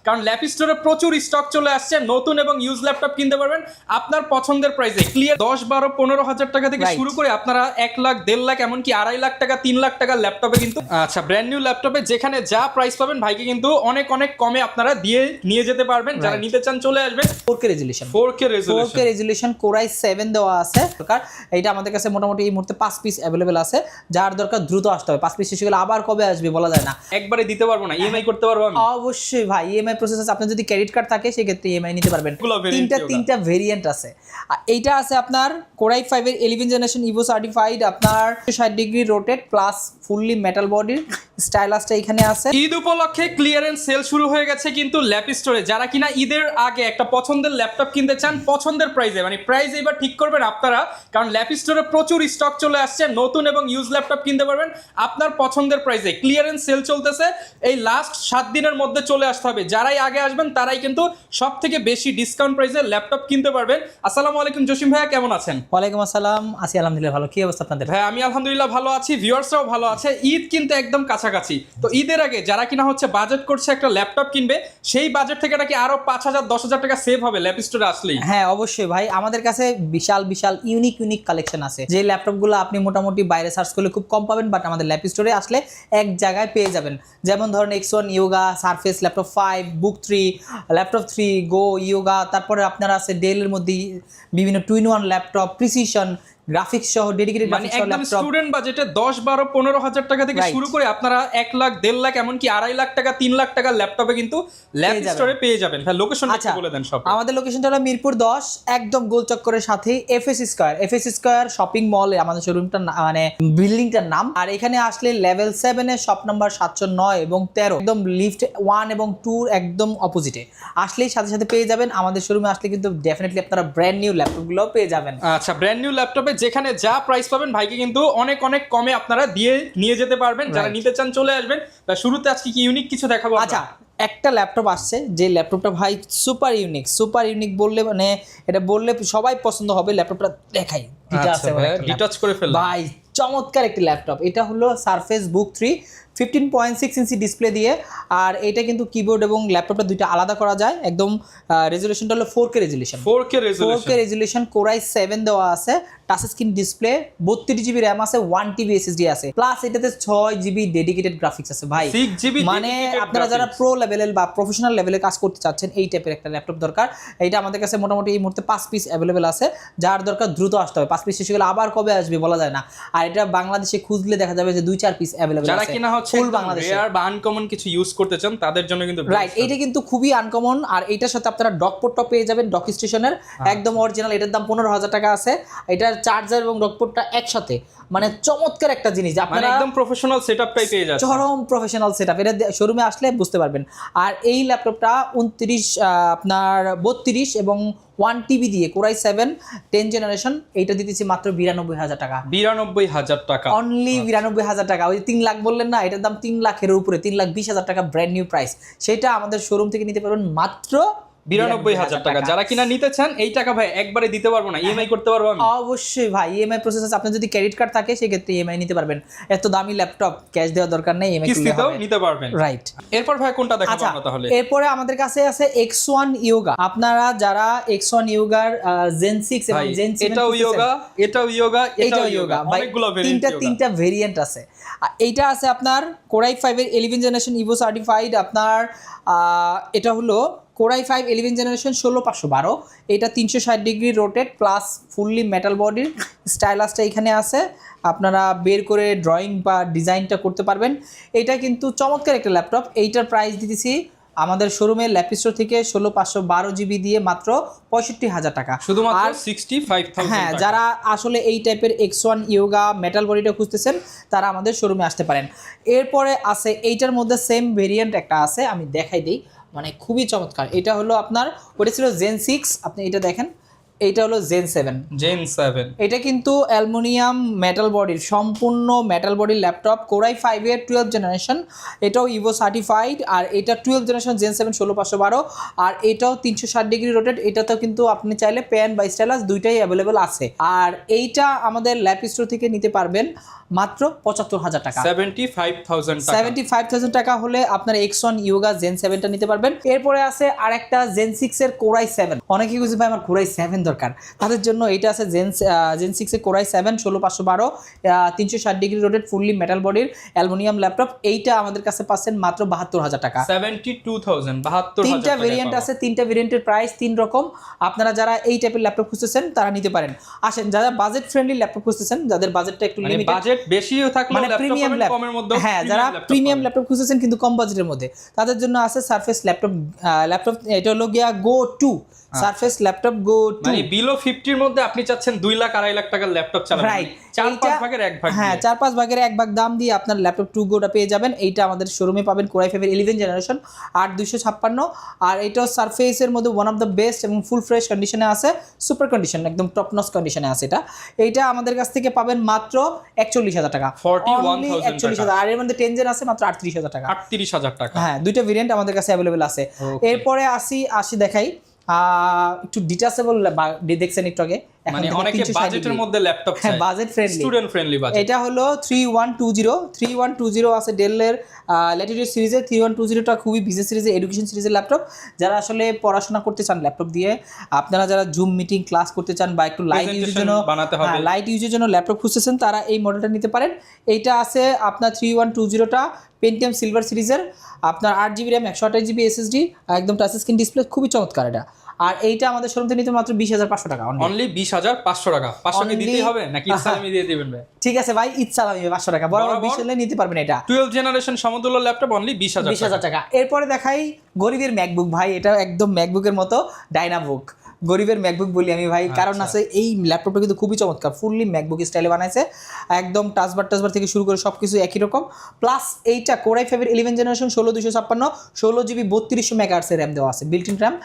কারণ ল্যাপ স্টোরে প্রচুর স্টক চলে আসছে, নতুন এবং ইউজ ল্যাপটপ কিনতে পারবেন আপনার পছন্দের প্রাইসে। ক্লিয়ার 10-12-15 হাজার টাকা থেকে শুরু করে আপনারা 1 লাখ 1.5 লাখ এমনকি 2.5 লাখ টাকা 3 লাখ টাকার ল্যাপটপে কিন্তু আচ্ছা ব্র্যান্ড নিউ ল্যাপটপে যেখানে যা প্রাইস পাবেন ভাইকে কিন্তু অনেক অনেক কমে আপনারা দিয়ে নিয়ে যেতে পারবেন। যারা নিতে চান চলে আসবেন। 4K resolution 4K resolution Core i7 দেওয়া আছে। দরকার এইটা আমাদের কাছে মোটামুটি এই মুহূর্তে 5 পিস अवेलेबल আছে, যার দরকার দ্রুত আসতে হবে। 5 পিস শেষ হয়ে গেলে আবার কবে আসবে বলা যায় না, একবারে দিতে পারবো না, ইএমআই করতে পারবো আমি। অবশ্যই ভাই ইএমআই প্রসেস আছে, আপনার যদি ক্রেডিট কার্ড থাকে সেক্ষেত্রে ইএমআই নিতে পারবেন। তিনটা ভেরিয়েন্ট আছে। এইটা আছে আপনার Core i5 এর 11 জেনারেশন ইভো সার্টিফাইড, আপনার 60 degree rotate plus fully metal বডির স্টাইলাসটা এখানে আছে। ঈদ উপলক্ষে ক্লিয়ারেন্স সেল শুরু হয়ে গেছে কিন্তু ল্যাপ স্টোরে। যারা কিনা ঈদের আগে একটা পছন্দের ল্যাপটপ কিনতে চান পছন্দের প্রাইসে, মানে প্রাইস এবার ঠিক করবেন আপনারা, কারণ ল্যাপ স্টোরে প্রচুর স্টক চলে আসছে, নতুন এবং ইউজ ল্যাপটপ কিনতে পারবেন আপনার পছন্দের প্রাইসে। ক্লিয়ারেন্স সেল চলতেছে, এই লাস্ট 7 দিনের মধ্যে চলে আসতে হবে। যারাই আগে আসবেন তারাই কিন্তু সব থেকে বেশি ডিসকাউন্ট প্রাইসে ল্যাপটপ কিনতে পারবেন। আসসালামু আলাইকুম জসিম ভাইয়া, কেমন আছেন? ওয়ালাইকুম আসসালাম, আছি আলহামদুলিল্লাহ ভালো। কি অবস্থা আপনাদের? ভাই আমি আলহামদুলিল্লাহ ভালো আছি, ভিউয়ার্সরাও ভালো আছে। ঈদ কিন্তু একদম কাছাকাছি, তো ঈদের আগে যারা কিনা হচ্ছে বাজেট করছে একটা ল্যাপটপ কিনবে, সেই বাজেট থেকে নাকি আরো 5,000-10,000 টাকা সেভ হবে ল্যাপ স্টোরে আসলেই। হ্যাঁ অবশ্যই ভাই, আমাদের কাছে বিশাল বিশাল ইউনিক কালেকশন আছে, যে ল্যাপটপগুলো আপনি মোটামুটি বাইরে সার্চ করলে খুব কম পাবেন, বাট আমাদের ল্যাপ স্টোরে আসলে এক জায়গায় পেয়ে যাবেন। যেমন ধরেন X1 ইয়োগা, সারফেস, ল্যাপটপ 5, বুক 3, ল্যাপটপ 3 গো, ইয়োগা, তারপরে আপনার আছে ডেলের মধ্যে বিভিন্ন টুইন-ওয়ান ল্যাপটপ, প্রিসিশন গ্রাফিক্স সহ ডেডিকেটেড মানে গ্রাফিক্স সহ একদম ল্যাপটপ। স্টুডেন্ট বাজেটে 10-12-15 হাজার টাকা থেকে শুরু করে আপনারা 1 লাখ 1.5 লাখ এমনকি 2.5 লাখ টাকা 3 লাখ টাকার ল্যাপটপে কিন্তু ল্যাপ স্টোরে পেয়ে যাবেন। হ্যাঁ লোকেশনটা একটু বলে দেন সব। আমাদের লোকেশনটা হলো মিরপুর 10, একদম গোল চক্করের সাথে এফএস স্কয়ার শপিং মল আমাদের শোরুমটা, মানে বিল্ডিংটার নাম। আর এখানে আসলে লেভেল 7 এ শপ নাম্বার 709 এবং 13, একদম লিফট 1 এবং 2 একদম অপোজিটে আসলেই সাথে সাথে পেয়ে যাবেন। আমাদের শোরুমে আসলে কিন্তু ডেফিনেটলি আপনারা ব্র্যান্ড নিউ ল্যাপটপগুলো পেয়ে যাবেন। আচ্ছা ব্র্যান্ড নিউ ল্যাপটপে যেখানে যা প্রাইস পাবেন ভাইকে কিন্তু অনেক অনেক কমে আপনারা দিয়ে নিয়ে যেতে পারবেন। যারা নিতে চান চলে আসবেন। শুরুতে আজকে কি ইউনিক কিছু দেখাবো? আচ্ছা একটা ল্যাপটপ আসছে, যে ল্যাপটপটা ভাই সুপার ইউনিক বললে, মানে এটা বললে সবাই পছন্দ হবে। ল্যাপটপটা দেখাই, ডিটাচ করে ফেললাম ভাই, চমৎকার একটি ল্যাপটপ। এটা হলো সারফেস বুক 3 15.6 ইঞ্চি ডিসপ্লে দিয়ে। আর এটা কিন্তু কিবোর্ড এবং ল্যাপটপটা দুইটা আলাদা করা যায়। একদম রেজুলেশনটা হলো 4K রেজুলেশন Core i7 দেওয়া আছে, touch screen display, 32 GB RAM আছে, 1 টিবি এসএসডি আছে, প্লাস এটাতে 6 জিবি ডেডিকেটেড গ্রাফিক্স আছে ভাই। 6 জিবি মানে আপনারা যারা প্রো লেভেলের বা প্রফেশনাল লেভেলে কাজ করতে চাচ্ছেন, এই টাইপের একটা ল্যাপটপ দরকার। এটা আমাদের কাছে মোটামুটি এই মুহূর্তে 5 পিস अवेलेबल আছে, যার দরকার দ্রুত আসতে হবে। 5 পিস শেষ হয়ে গেলে আবার কবে আসবে বলা যায় না। আর এটা বাংলাদেশে খুঁজলে দেখা যাবে যে 2-4 পিস अवेलेबल আছে। যারা কিনা হচ্ছে ফুল বাংলাদেশে রেয়ার বা আনকমন কিছু ইউজ করতে চান তাদের জন্য কিন্তু রাইট, এটা কিন্তু খুবই আনকমন। আর এটার সাথে আপনারা ডক পোর্টটা পেয়ে যাবেন, ডক স্টেশনের একদম অরিজিনাল। এটার দাম 15,000 টাকা আছে। এটার চার্জার এবং ডক পোর্টটা একসাথে, মানে চমৎকার একটা জিনিস, আপনারা একদম প্রফেশনাল সেটআপটাই পেয়ে যাচ্ছেন। চরম প্রফেশনাল সেটআপ, এটা শোরুমে আসলে বুঝতে পারবেন। আর এই ল্যাপটপটা 32 এবং 1 টিবি দিয়ে Core i7 10 জেনারেশন, এইটা দিতেছি মাত্র 92,000 টাকা। 92,000 টাকা অনলি 92,000 টাকা। ওই 3 লাখ বললেন না, এটার দাম 3 লাখের উপরে, 3,20,000 টাকা ব্র্যান্ড নিউ প্রাইস। সেটা আমাদের শোরুম থেকে নিতে পারবেন মাত্র 92,000 টাকা। যারা কিনা নিতে চান এই টাকা ভাই একবারে দিতে পারবো না, ইএমআই করতে পারবো আমি। অবশ্যই ভাই ইএমআই প্রসেস আছে, আপনার যদি ক্রেডিট কার্ড থাকে সেক্ষেত্রে ইএমআই নিতে পারবেন। এত দামি ল্যাপটপ ক্যাশ দেওয়ার দরকার নেই, ইএমআই কিস্তিতেও নিতে পারবেন। রাইট। এরপর ভাই কোনটা দেখাবো আমরা তাহলে? এরপরে আমাদের কাছে আছে X1 ইয়োগা। আপনারা যারা X1 ইয়োগার Gen 6 এবং Gen 7, এটাও ইয়োগা, অনেকগুলো তিনটা ভেরিয়েন্ট আছে। এইটা আছে আপনার Core i5 এর 11 জেনারেশন ইভো সার্টিফাইড, আপনার এটা হলো Core i5 11 জেনারেশন 16512। এটা 360 degree rotate plus fully metal বডির স্টাইলাসটা এখানে আছে, আপনারা বের করে ড্রয়িং বা ডিজাইনটা করতে পারবেন। এটা কিন্তু চমৎকার একটা ল্যাপটপ। এইটার প্রাইস দিতেছি আমাদের শোরুমে ল্যাপ স্টোর থেকে 16512 জিবি দিয়ে মাত্র 65,000 টাকা, শুধুমাত্র 65,000। হ্যাঁ, যারা আসলে এই টাইপের X1 ইয়োগা মেটাল বডিটা খুঁজতেছেন তারা আমাদের শোরুমে আসতে পারেন। এরপরে আছে এইটার মধ্যে সেম ভেরিয়েন্ট একটা আছে, আমি দেখাই দিই, মানে খুবই চমৎকার। এটা হলো আপনার, ওটা ছিল Gen 6, আপনি এটা দেখেন, এইটা হলো Zen 7। এটা কিন্তু অ্যালুমিনিয়াম মেটাল বডির, সম্পূর্ণ মেটাল বডির ল্যাপটপ, কোরাই 5 এর 12 জেনারেশন, এটাও ইভো সার্টিফাইড। আর এটা 12 জেনারেশন Zen 7 16512, আর এটাও 360 ডিগ্রি রোটেট। এটাতেও কিন্তু আপনি চাইলে পেন বা স্টাইলাস দুইটাই অ্যাভেলেবল আছে। আর এইটা আমাদের ল্যাপ স্টোর থেকে নিতে পারবেন মাত্র 75,000 টাকা, 75,000 টাকা হলে আপনার X1 ইয়োগা Zen 7টা নিতে পারবেন। এরপরে আছে আরেকটা Zen 6 এর কোরাই 7। অনেকেই বুঝে ভাই আমার কোরাই 7 দরকার, তাদের জন্য এটা আছে Zen 6 এর core i 7 16512, 360 degree rotate, fully metal বডির অ্যালুমিনিয়াম ল্যাপটপ। এইটা আমাদের কাছে পাচ্ছেন মাত্র 72,000 টাকা, 72,000, 72,000। তিনটা ভেরিয়েন্ট আছে, তিনটা ভেরিয়েন্টের প্রাইস 3 রকম। আপনারা যারা এই টাইপের ল্যাপটপ খুঁজতেছেন তারা নিতে পারেন। আসেন, যারা বাজেট ফ্রেন্ডলি ল্যাপটপ খুঁজতেছেন, যাদের বাজেটটা একটু লিমিটেড, বাজেট বেশিও থাকলে মানে প্রিমিয়াম ল্যাপটপ, হ্যাঁ যারা প্রিমিয়াম ল্যাপটপ খুঁজতেছেন কিন্তু কম বাজেটের মধ্যে, তাদের জন্য আছে সারফেস ল্যাপটপ। এটা হলো গিয়া গো 2, সারফেস ল্যাপটপ গো 2, মানে বিলো 50 এর মধ্যে আপনি চাচ্ছেন 2 লাখ 2.5 লাখ টাকার ল্যাপটপ চালাবেন, রাইট। 4-5 ভাগের 1 ভাগ, হ্যাঁ 4-5 ভাগের 1 ভাগ দাম দিয়ে আপনার ল্যাপটপ 2 গোটা পেয়ে যাবেন। এইটা আমাদের শোরুমে পাবেন কোরাই 5 এর 11 জেনারেশন 8256, আর এটাও সারফেসের মধ্যে ওয়ান অফ দ্য বেস্ট এবং ফুল ফ্রেশ কন্ডিশনে আছে, সুপার কন্ডিশন, একদম টপ নচ কন্ডিশনে আছে। এইটা আমাদের কাছ থেকে পাবেন মাত্র 41,000 টাকা, 41,000। আর এর মধ্যে 10 জেন আছে মাত্র 38,000 টাকা, 38,000 টাকা। হ্যাঁ দুইটা ভেরিয়েন্ট আমাদের কাছে অ্যাভেলেবেল আছে। এরপরে আসি দেখাই একটু ডিটাচেবল, দেখছেন একটু আগে, মানে অনেকে বাজেটের মধ্যে ল্যাপটপ চায়, budget friendly, student friendly budget. এটা হলো 3120 আছে ডেলের ল্যাটিটিউড সিরিজের। 3120টা খুবই বিজনেস সিরিজের, এডুকেশন সিরিজের ল্যাপটপ। যারা আসলে পড়াশোনা করতে চান ল্যাপটপ দিয়ে, আপনারা যারা জুম মিটিং ক্লাস করতে চান বা একটু লাইট ইউজের জন্য ল্যাপটপ খুঁজতেছেন, তারা এই মডেলটা নিতে পারেন। এইটা আছে আপনার 3120টা পেন্টিয়াম সিলভার সিরিজের, আপনার 8GB র্যাম, 128GB SSD, একদম টাচ স্ক্রিন ডিসপ্লে, খুবই চমৎকার এটা। আর এইটা আমাদের শোরুম থেকে নিতে মাত্র 20,500 টাকা, অনলি 20,500 টাকা। 500 কি দিতেই হবে নাকি ইচ্ছালামি দিয়ে দিবেন ভাই? ঠিক আছে ভাই, ইচ্ছালামি 500 টাকা, বরাবর 20 হলে নিতে পারবেন। এটা 12 জেনারেশন সমতুল্য ল্যাপটপ, অনলি 20,000 টাকা। এরপরে দেখাই গরিবের ম্যাকবুক ভাই, এটা একদম ম্যাকবুকের মতো ডাইনাবুক, গরিবের ম্যাকবুক বলি আমি ভাই, কারণ আছে এই ল্যাপটপটা কিন্তু খুবই চমৎকার, ফুললি ম্যাকবুক স্টাইলে বানাইছে, একদম টাচবার থেকে শুরু করে সবকিছু একই রকম। প্লাস এইটা কোরাই 5 এর 11 জেনারেশন 16256, 16GB 3200 মেগাহার্টজের র্যাম দেওয়া আছে, বিল্ট ইন র্যাম।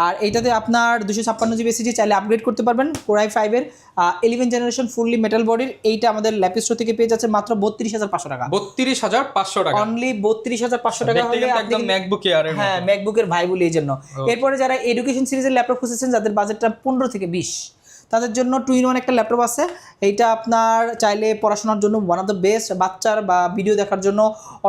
আর এইটাতে আপনার 256GB SSD চাইলে আপগ্রেড করতে পারবেন। কোরাই 5 এর 11 জেনারেশন ফুললি মেটাল বডির, এইটা আমাদের ল্যাপ স্টোর থেকে পেয়ে যাচ্ছে মাত্র 32,500 টাকা, 32,500 টাকা, অনলি 32,500 টাকা হলে একদম ম্যাকবুক এয়ার এর মতো। হ্যাঁ ম্যাকবুকের ভাই বলি এই জন্য। এরপরে যারা এডুকেশন সিরিজের ল্যাপটপ খুঁজছেন, যাদের বাজেটটা 15 থেকে 20, তাদের জন্য 2-in-1 একটা ল্যাপটপ আছে। এইটা আপনার চাইলে পড়াশোনার জন্য ওয়ান অফ দ্য বেস্ট, বাচ্চার বা ভিডিও দেখার জন্য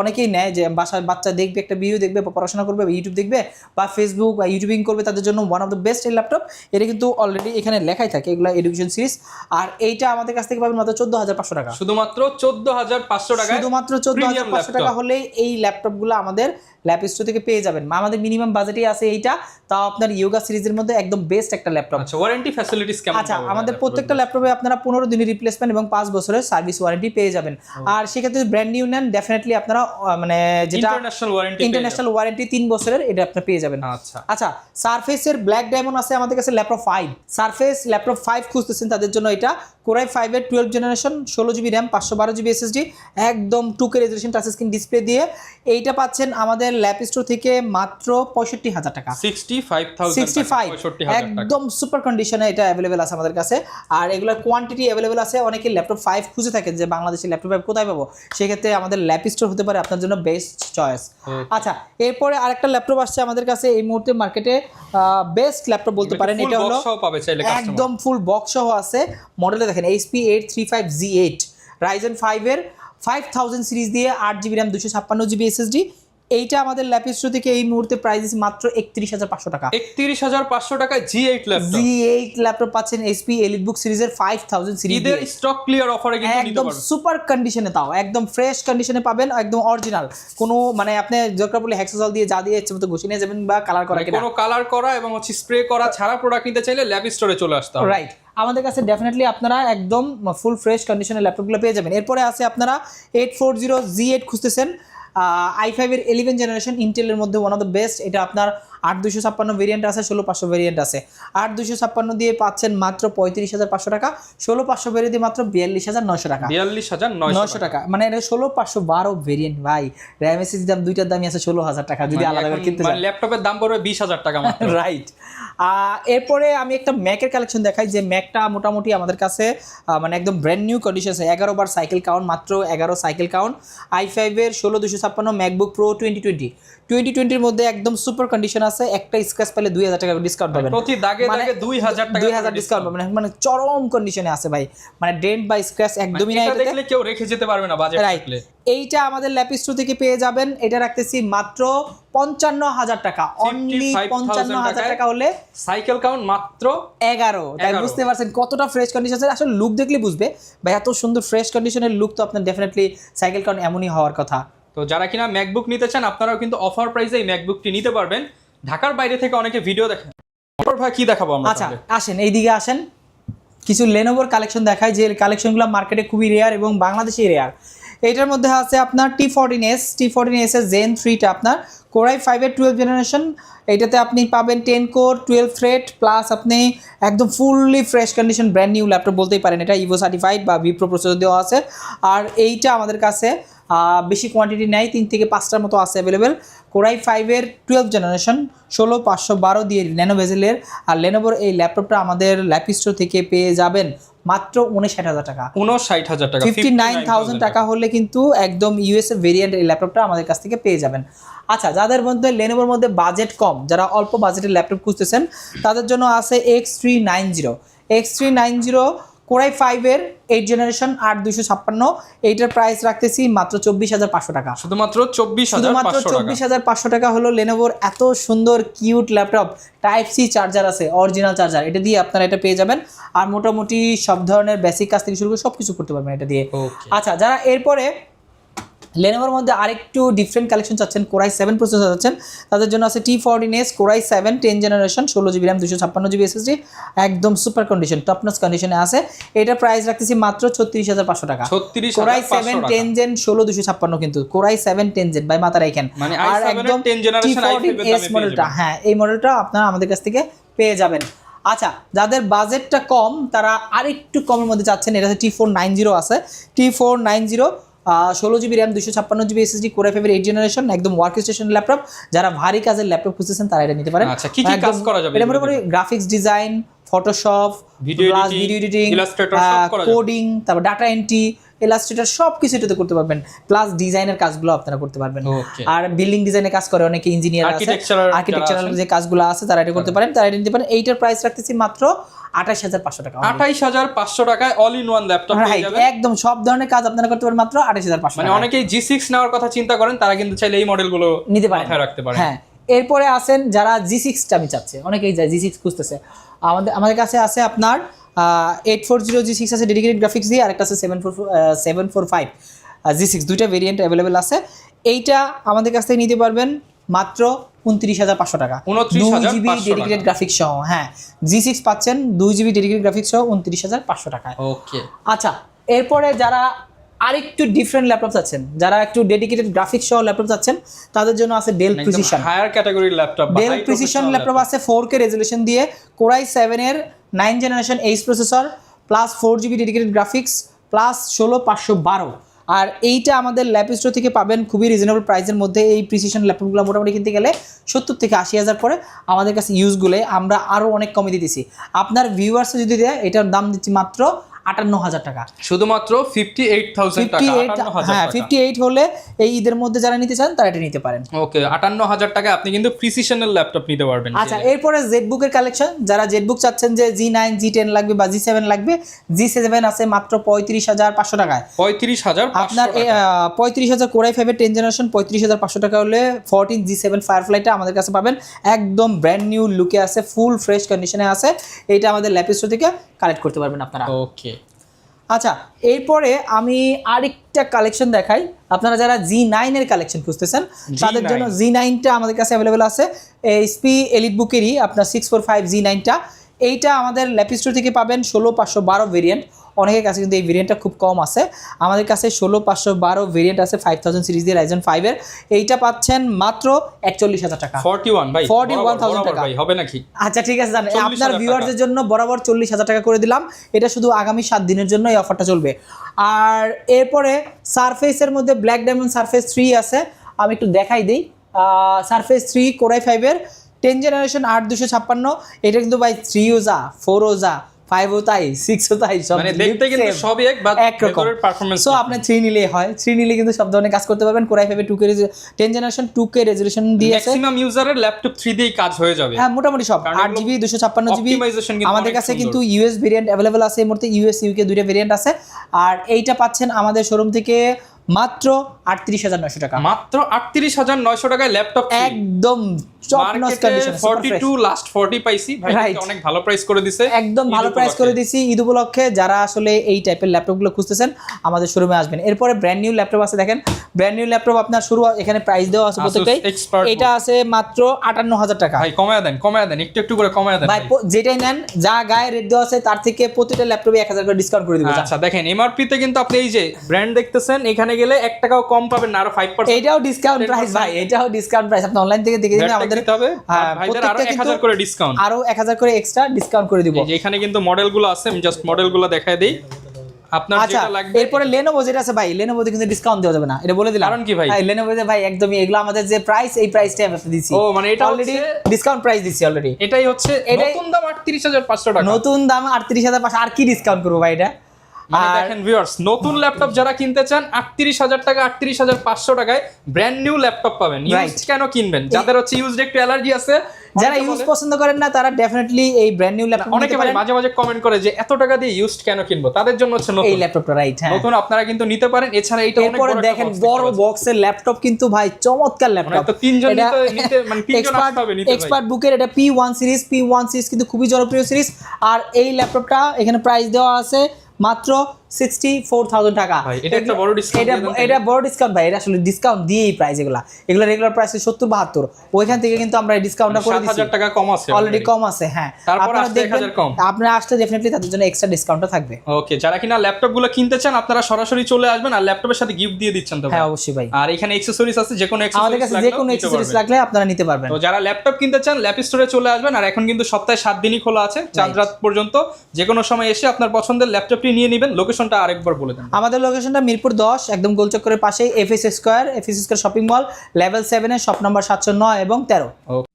অনেকেই নেয়, যে বাসায় বাচ্চা দেখবে, একটা ভিডিও দেখবে বা পড়াশোনা করবে বা ইউটিউব দেখবে বা ফেসবুক বা ইউটিউবিং করবে, তাদের জন্য ওয়ান অফ দ্য বেস্ট এই ল্যাপটপ। এটা কিন্তু অলরেডি এখানে লেখাই থাকে এগুলো এডুকেশন সিরিজ। আর এইটা আমাদের কাছ থেকে পাবেন মাত্র 14,500 টাকা, শুধুমাত্র 14,500 টাকা, শুধুমাত্র 14,500 টাকা হলেই এই ল্যাপটপগুলো আমাদের ল্যাপ স্টোর থেকে পেয়ে যাবেন। আমাদের মিনিমাম বাজেটই আছে এইটা, তাও আপনার ইয়োগা সিরিজের মধ্যে একদম বেস্ট একটা ল্যাপটপ। আচ্ছা, ওয়ারেন্টি ফ্যাসিলিটিস কেমন? আচ্ছা, আমাদের প্রত্যেকটা ল্যাপটপে আপনারা 15 দিনের রিপ্লেসমেন্ট এবং 5 বছরের সার্ভিস ওয়ারেন্টি পেয়ে যাবেন। আর সেক্ষেত্রে ব্র্যান্ড নিউ নেন, ডেফিনেটলি আপনারা মানে যেটা ইন্টারন্যাশনাল ওয়ারেন্টি 3 বছরের, এটা আপনি পেয়ে যাবেন। আচ্ছা, সারফেসের ব্ল্যাক ডায়মন্ড আছে আমাদের কাছে ল্যাপটপ 5, সারফেস ল্যাপটপ 5 খুঁজতেছেন তাদের জন্য এটা কোরাই 5 এর 12 generation 16GB RAM 512GB SSD, একদম 2K resolution touch screen display দিয়ে। এইটা পাচ্ছেন আমাদের ল্যাপ স্টোর থেকে মাত্র 65,000 টাকা, 65,000, একদম সুপার কন্ডিশনে এটা অ্যাভেলেবেল আছে আমাদের কাছে। আর এগুলোর কোয়ান্টিটি অ্যাভেলেবেল আছে। অনেকে ল্যাপটপ 5 খুঁজে থাকেন যে বাংলাদেশের ল্যাপটপ 5 কোথায় পাবো, সেক্ষেত্রে আমাদের ল্যাপ স্টোর হতে পারে আপনার জন্য বেস্ট চয়েস। আচ্ছা, এরপরে আরেকটা ল্যাপটপ আসছে আমাদের কাছে এই মুহূর্তে মার্কেটে বেস্ট ল্যাপটপ বলতে পারেন, এটা হলো একদম ফুল বক্স সহ আছে। মডেলটা দেখেন HP 835Z8 Ryzen 5 এর 5000 সিরিজ দিয়ে 8GB র্যাম 256GB SSD। এইটা আমাদের ল্যাপ স্টোর থেকে এই মুহূর্তে প্রাইস মাত্র 31,500 টাকা, 31,500 টাকা G8 ল্যাপটপ পাচ্ছেন HP EliteBook সিরিজের 5000 সিরিজ এর স্টক ক্লিয়ার অফারে কিন্তু নিতে একদম পারবেন, সুপার কন্ডিশনে, তাও একদম ফ্রেশ কন্ডিশনে পাবেন, একদম অরিজিনাল। কোনো মানে আপনি দরকার পড়লে হেক্সাজল দিয়ে যা দিয়ে ইচ্ছে মতো ঘষে নিয়ে যাবেন বা কালার করা, কোনো কালার করা এবং স্প্রে করা ছাড়া প্রোডাক্ট নিতে চাইলে ল্যাপ স্টোরে চলে আসতে হবে। রাইট, আমাদের কাছে ডেফিনেটলি আপনারা একদম ফুল ফ্রেশ কন্ডিশনের ল্যাপটপগুলো পেয়ে যাবেন। এরপরে আছে আপনারা 840Z8 খুঁজতেছেন, i5 এর 11 জেনারেশন ইন্টেলের মধ্যে ওয়ান অফ দ্য বেস্ট। এটা আপনার 8256 ভেরিয়েন্ট আছে, 16500 ভেরিয়েন্ট আছে। 8256 দিয়ে পাচ্ছেন মাত্র 35500 টাকা, 16500 ভেরিয়েন্ট দিয়ে মাত্র 42900 টাকা। 42900 টাকা, মানে এটা 16512 ভেরিয়েন্ট ভাই। RAM SSD দাম দুইটার দামই আছে 16000 টাকা যদি আলাদা করে কিনতে চান। ল্যাপটপের দাম পড়বে 20000 টাকা মাত্র। রাইট। এরপরে আমি একটা ম্যাকের কালেকশন দেখাই, যে ম্যাকটা মোটামুটি আমাদের কাছে মানে একদম ব্র্যান্ড নিউ কন্ডিশন আছে। 11 বার সাইকেল কাউন্ট, মাত্র 11 সাইকেল কাউন্ট। i5 এর 16256 ম্যাকবুক প্রো 2020 মধ্যে একদম সুপার কন্ডিশন আছে। একটা স্ক্র্যাচ পেলে 2000 টাকা ডিসকাউন্ট পাবেন, প্রতি দাগে দাগে 2000 টাকা 2000 ডিসকাউন্ট পাবেন, মানে চরম কন্ডিশনে আছে ভাই, মানে ডেন্ট বা স্ক্র্যাচ একদমই নাই। এটা দেখলে কেউ রেখে যেতে পারবে না বাজেট থাকলে। এইটা আমাদের ল্যাপিস্টো থেকে পেয়ে যাবেন, এটা রাখতেছি মাত্র 55000 টাকা, অনলি 55000 টাকা হলে সাইকেল কাউন্ট মাত্র 11। তাই বুঝতে পারছেন কতটা ফ্রেশ কন্ডিশন আছে। আসলে লুক দেখলে বুঝবে ভাই, এত সুন্দর ফ্রেশ কন্ডিশনের লুক তো আপনার ডেফিনেটলি সাইকেল কাউন্ট এমনই হওয়ার কথা। তো যারা কিনা ম্যাকবুক নিতে চান আপনারাও কিন্তু অফার প্রাইসে এই ম্যাকবুকটি নিতে পারবেন। ঢাকার বাইরে থেকে অনেকে ভিডিও দেখেন। ভাই কি দেখাবো আমরা? আচ্ছা আসেন এইদিকে আসেন, কিছু লেনোভোর কালেকশন দেখায়, যে কালেকশনগুলো মার্কেটে খুবই রেয়ার এবং বাংলাদেশে রেয়ার। এটার মধ্যে আছে আপনার T14s এর Zen 3টা আপনার Core i5 এর 12 জেনারেশন। এইটাতে আপনি পাবেন 10 কোর 12 থ্রেড প্লাস আপনি একদম fully fresh condition brand new laptop বলতেই পারেন। এটা ইভো সার্টিফাইড বা ভিপ্রো প্রসেসর দেওয়া আছে। আর এইটা আমাদের কাছে বেশি কোয়ান্টিটি নেই, 3 থেকে 5টার মতো আছে অ্যাভেলেবেল। Core i5 এর 12 জেনারেশন 16512 দিয়ে ন্যানো বেজেলের। আর লেনোভোর এই ল্যাপটপটা আমাদের ল্যাপিস্টো থেকে পেয়ে যাবেন মাত্র 59000 টাকা। 59000 টাকা, 59000 টাকা হলে কিন্তু একদম ইউএসএ ভেরিয়েন্ট এই ল্যাপটপটা আমাদের কাছ থেকে পেয়ে যাবেন। আচ্ছা, যাদের মধ্যে লেনোভোর মধ্যে বাজেট কম, যারা অল্প বাজেটের ল্যাপটপ খুঁজতেছেন, তাদের জন্য আছে X390 Core i5 এর 8 জেনারেশন 8256। এইটার প্রাইস রাখতেছি মাত্র 24500 টাকা, শুধুমাত্র 24500 টাকা হলো লেনোভোর এত সুন্দর cute laptop. Type C charger আছে, অরিজিনাল চার্জার, এটা দিয়ে আপনারা এটা পেয়ে যাবেন। আর মোটামুটি সব ধরনের বেসিক কাজ থেকে শুরু করে সবকিছু করতে পারবেন এটা দিয়ে। আচ্ছা, যারা এরপরে লেনোভোর মধ্যে আরেকটু ডিফারেন্ট কালেকশন চাচ্ছেন, Core i7 প্রসেসর চাচ্ছেন, তাদের জন্য আছে T14s Core i7 10 generation 16GB RAM 256GB SSD, একদম সুপার কন্ডিশন, টপ নচ কন্ডিশনে আছে। এটা প্রাইস রাখতেছি মাত্র 36500 টাকা। Core i7 10 Gen 16256 কিন্তু Core i7 10 Gen বাই মাথা রাখেন। আর একদম T14s মডেলটা, হ্যাঁ এই মডেলটা আপনারা আমাদের কাছ থেকে পেয়ে যাবেন। আচ্ছা, যাদের বাজেটটা কম তারা আরেকটু কমের মধ্যে চাচ্ছেন, এটা T490 আছে। T490 16GB RAM 256GB SSD Core i5 এর 8 জেনারেশন, একদম ওয়ার্ক স্টেশন ল্যাপটপ। যারা ভারী কাজের ল্যাপটপ খুঁজতেছেন তারা এটা নিতে পারেন। আচ্ছা, কি কি কাজ করা যাবে? এটা মোটামুটি graphics design, Photoshop, video editing, coding, তারপর ডাটা এন্ট্রি, ইলাস্ট্রেটর সব কিছু এটাতে করতে পারবেন। প্লাস ডিজাইনের কাজগুলো আপনারা করতে পারবেন। আর বিল্ডিং ডিজাইনের কাজ করে অনেকে, ইঞ্জিনিয়ার আছে, আর্কিটেকচারাল যে কাজগুলো আছে তারা এটা করতে পারেন, তারা এটা নিতে পারেন। এইটার প্রাইস রাখতেছি মাত্র 28500 টাকা। 28500 টাকায় অল ইন ওয়ান ল্যাপটপ পেয়ে যাবেন। একদম সব ধরনের কাজ আপনারা করতে পারেন মাত্র 28500। মানে অনেকেই G6 নেওয়ার কথা চিন্তা করেন, তারা কিন্তু চাইলে এই মডেলগুলো নিতে পারেন, মাথায় রাখতে পারেন। হ্যাঁ। এরপরে আছেন যারা G6টা আমি চাচ্ছে, অনেকেই যায় G6 খুঁজতেছে, আমাদের কাছে আছে আপনার 840 G6 আছে ডেডিকেটেড গ্রাফিক্স দিয়ে, আর একটা আছে 745 G6, দুইটা ভেরিয়েন্ট অ্যাভেলেবেল আছে। এইটা আমাদের কাছ থেকে নিতে পারবেন মাত্র 29500 টাকা, 2GB ডেডিকেটেড গ্রাফিক্স সহ। হ্যাঁ, G6 পাচ্ছেন 2GB ডেডিকেটেড গ্রাফিক্স সহ 29500 টাকায়। ওকে। আচ্ছা, এরপরে যারা আরেকটু ডিফারেন্ট ল্যাপটপ চাচ্ছেন, যারা একটু ডেডিকেটেড গ্রাফিক্স সহ ল্যাপটপ চাচ্ছেন, তাদের জন্য আছে ডেল প্রিসিশন, হায়ার ক্যাটাগরির ল্যাপটপ। ডেল প্রিসিশন ল্যাপটপ আছে 4K রেজোলিউশন দিয়ে, Core i7 এর 9 generation H processor plus 4GB dedicated graphics plus 16512। আর এইটা আমাদের ল্যাপিস্টো থেকে পাবেন খুবই রিজনেবল প্রাইসের মধ্যে। এই প্রিসিশন ল্যাপটপগুলো মোটামুটি কিনতে গেলে 70 থেকে 80,000 পরে, আমাদের কাছে ইউজগুলো আমরা আরও অনেক কমে দিতেছি। আপনার ভিউয়ার্সে যদি দেয়, এটার দাম দিচ্ছি মাত্র 58000 টাকা, শুধুমাত্র 58000 টাকা। হ্যাঁ, 58 হলে এই ঈদের মধ্যে যারা নিতে চান তারা এটা নিতে পারেন। ওকে, 58000 টাকা আপনি কিন্তু প্রিসিশনের ল্যাপটপ নিতে পারবেন। আচ্ছা, এরপরে জেডবুকের কালেকশন, যারা জেডবুক চাচ্ছেন যে G9 G10 লাগবে বা G7 লাগবে, G7 আছে মাত্র 35500 টাকায়। 35500 আপনার 35000 Core i5 এর 10 জেনারেশন 35500 টাকা হলে 14 G7 ফায়ারফ্লাইটা আমাদের কাছে পাবেন, একদম ব্র্যান্ড নিউ লুকে আছে, ফুল ফ্রেশ কন্ডিশনে আছে। এইটা আমাদের ল্যাপিস্টো থেকে কালেক্ট করতে পারবেন আপনারা। ওকে। আচ্ছা, এরপরে আমি আরেকটা কালেকশন দেখাই। আপনারা যারা G9 এর কালেকশন খুঁজতেছেন তাদের জন্য G9টা আমাদের কাছে অ্যাভেলেবেল আছে। HP এলিট বুকেরই আপনার 645 G9টা, এইটা আমাদের ল্যাপিস্টোর থেকে পাবেন 16512 ভেরিয়েন্ট। অনেকের কাছে কিন্তু এই ভেরিয়েন্টটা খুব কম আছে, আমাদের কাছে 16512 ভেরিয়েন্ট আছে 5000 সিরিজ দিয়ে রাইজেন 5 এর। এইটা পাচ্ছেন মাত্র 41000 টাকা। 41 ভাই 41,000 টাকা ভাই হবে নাকি? আচ্ছা ঠিক আছে, জানেন 40,000 আপনার টাকা। ভিউয়ারদের জন্য বরাবর 40000 টাকা করে দিলাম। এটা শুধু আগামী 7 দিনের জন্য এই অফারটা চলবে। আর এরপরে সারফেসের মধ্যে ব্ল্যাক ডায়মন্ড সারফেস 3 আছে, আমি একটু দেখাই দিই। সারফেস 3 কোরাই 5 এর 10 জেনারেশন 8256। এটা কিন্তু ভাই 3ও যা 4ও যা 5ও তাই 6ও তাই, সব মানে দেখতে কিন্তু সবই এক বাট একরকম ভেতরের পারফরম্যান্স। সো আপনি 3 নিলেই হয়, 3 নিলে কিন্তু সব ধরনের কাজ করতে পারবেন। কোরাই 5 এর 2K 10 জেনারেশন 2K রেজোলিউশন দিয়েছে। ম্যাক্সিমাম ইউজারের ল্যাপটপ 3 দিয়েই কাজ হয়ে যাবে। হ্যাঁ মোটামুটি সব কারণ 8GB 256GB। optimization কিন্তু আমাদের অনেক কাছে সুন্দর। কিন্তু ইউএস ভেরিয়েন্ট অ্যাভেলেবল আছে, এই মুহূর্তে ইউএস ইউকে দুইটা ভেরিয়েন্ট আছে। আর এইটা পাচ্ছেন আমাদের শোরুম থেকে মাত্র 38900 টাকা। মাত্র 38900 টাকায় ল্যাপটপ একদম টপ নচ কন্ডিশন, 42 লাস্ট 40 পাইছি ভাই, Right. কিন্তু অনেক ভালো প্রাইস করে দিছে। একদম ভালো ঈদ প্রাইস করে উপলক্ষে। দিছি ঈদ উপলক্ষে। যারা আসলে এই টাইপের ল্যাপটপগুলো খুঁজতেছেন আমাদের শোরুমে আসবেন। এরপরে ব্র্যান্ড নিউ ল্যাপটপ আছে, দেখেন ব্র্যান্ড নিউ ল্যাপটপ আপনার শুরু এখানে প্রাইস দেওয়া আছে Asus প্রত্যেকটাই। Expert এটা আছে মাত্র 58000 টাকা। ভাই কমায় দেন একটু একটু করে কমায় দেন ভাই ভাই। যেটাই নেন যা গায়ে রেট দেওয়া আছে তার থেকে প্রতিটা ল্যাপটপে 1000 করে ডিসকাউন্ট করে দিব। আচ্ছা দেখেন এমআরপি তে কিন্তু আপনি এই যে ব্র্যান্ড দেখতেছেন, এখানে গেলে 1 টাকাও কম পাবেন না, আরো 5%। এটাও ডিসকাউন্ট প্রাইস ভাই, এটাও ডিসকাউন্ট প্রাইস। আপনি অনলাইন থেকে দেখে দিন আমাদের হবে হ্যাঁ, ভাইদের আরো প্রত্যেকটা 1000 করে ডিসকাউন্ট। আরো 1000 করে এক্সট্রা ডিসকাউন্ট করে দিব। এই যে এখানে কিন্তু মডেলগুলো আছে, আমি জাস্ট মডেলগুলো দেখায় দেই। আপনার আচ্ছা যেটা লাগবে এরপরে লেনোভো যেটা আছে ভাই, লেনোভোতে কিন্তু ডিসকাউন্ট দেওয়া যাবে না, এটা বলে দিলাম। কারণ কি ভাই? লেনোভোতে ভাই একদমই এগুলো আমাদের যে প্রাইস এই প্রাইসটাই আমরা দিছি। ও মানে এটা অলরেডি হচ্ছে ডিসকাউন্ট প্রাইস দিছি অলরেডি। এটাই হচ্ছে এটাই- নতুন দাম 38500 টাকা। নতুন দাম 38500, আর কি ডিসকাউন্ট করব ভাই এটা? মানে আর দেখেন ভিউয়ার্স, নতুন ল্যাপটপ যারা কিনতে চান 38000 টাকা 38500 টাকায় ব্র্যান্ড নিউ ল্যাপটপ পাবেন। ইউজড কেন কিনবেন? যাদের হচ্ছে ইউজড একটু অ্যালার্জি আছে, যারা অনেকে ইউজ বলে- পছন্দ করেন না তারা ডেফিনেটলি এই ব্র্যান্ড নিউ ল্যাপটপ অনেকে নিতে ভাই পারেন। মাঝে মাঝে কমেন্ট করে যে এত টাকা দিয়ে ইউজড কেন কিনবো, তাদের জন্য হচ্ছে এই নতুন ল্যাপটপটা রাইট, হ্যাঁ। নতুন আপনারা কিন্তু নিতে পারেন। এছাড়া এটা অনেক এরপরে বড় একটা দেখেন box বড় দেখতে পাচ্ছেন। বক্সের ল্যাপটপ কিন্তু ভাই চমৎকার ল্যাপটপ। তো তিনজন নিতে মানে তিনজন আসতে হবে নিতে ভাই। এক্সপার্ট বুকের এটা P1 সিরিজ কিন্তু খুবই জনপ্রিয় সিরিজ। আর এই ল্যাপটপটা এখানে প্রাইস দেওয়া আছে মাত্র 64000 টাকা। ভাই, এটা একটা বড় discount এটা দিয়ে দেন এটা বড় ডিসকাউন্ট ভাই, এটা আসলে ডিসকাউন্ট দিয়েই প্রাইস এগুলা রেগুলার প্রাইস 70-72, ওইখান থেকে কিন্তু আমরা এই ডিসকাউন্টটা করে দিছি। 7000 টাকা কম আছে অলরেডি কম আছে, হ্যাঁ। তারপর আপনারা আসলে দেখবেন 1000 কম। আপনারা আসলে ডেফিনেটলি তাদের জন্য এক্সট্রা ডিসকাউন্টটা থাকবে। ওকে, যারা কিনা ল্যাপটপ গুলো কিনতে চান আপনারা সরাসরি চলে আসবেন, আর ল্যাপটপের সাথে গিফট দিয়ে দিচ্ছেন তো ভাই? হ্যাঁ অবশ্যই ভাই, আর এখানে অ্যাকসেসরিজ আছে, যে কোনো আমাদের কাছে যে কোনো অ্যাকসেসরিজ লাগলে আপনারা নিতে পারবেন। তো যারা ল্যাপটপ কিনতে চান ল্যাপ স্টোরে চলে আসবেন। আর এখন কিন্তু সপ্তাহে 7 দিনই খোলা আছে, চাঁদ রাত পর্যন্ত। যে কোনো সময় এসে আপনার পছন্দের ল্যাপটপটি নিয়ে নেবেন। লোকেশনটা আরেকবার বলে দেন। আমাদের লোকেশনটা মিরপুর 10, একদম গোলচক্করের পাশেই FS square shopping mall, level 7 এর শপ নাম্বার 709 এবং 13। ওকে।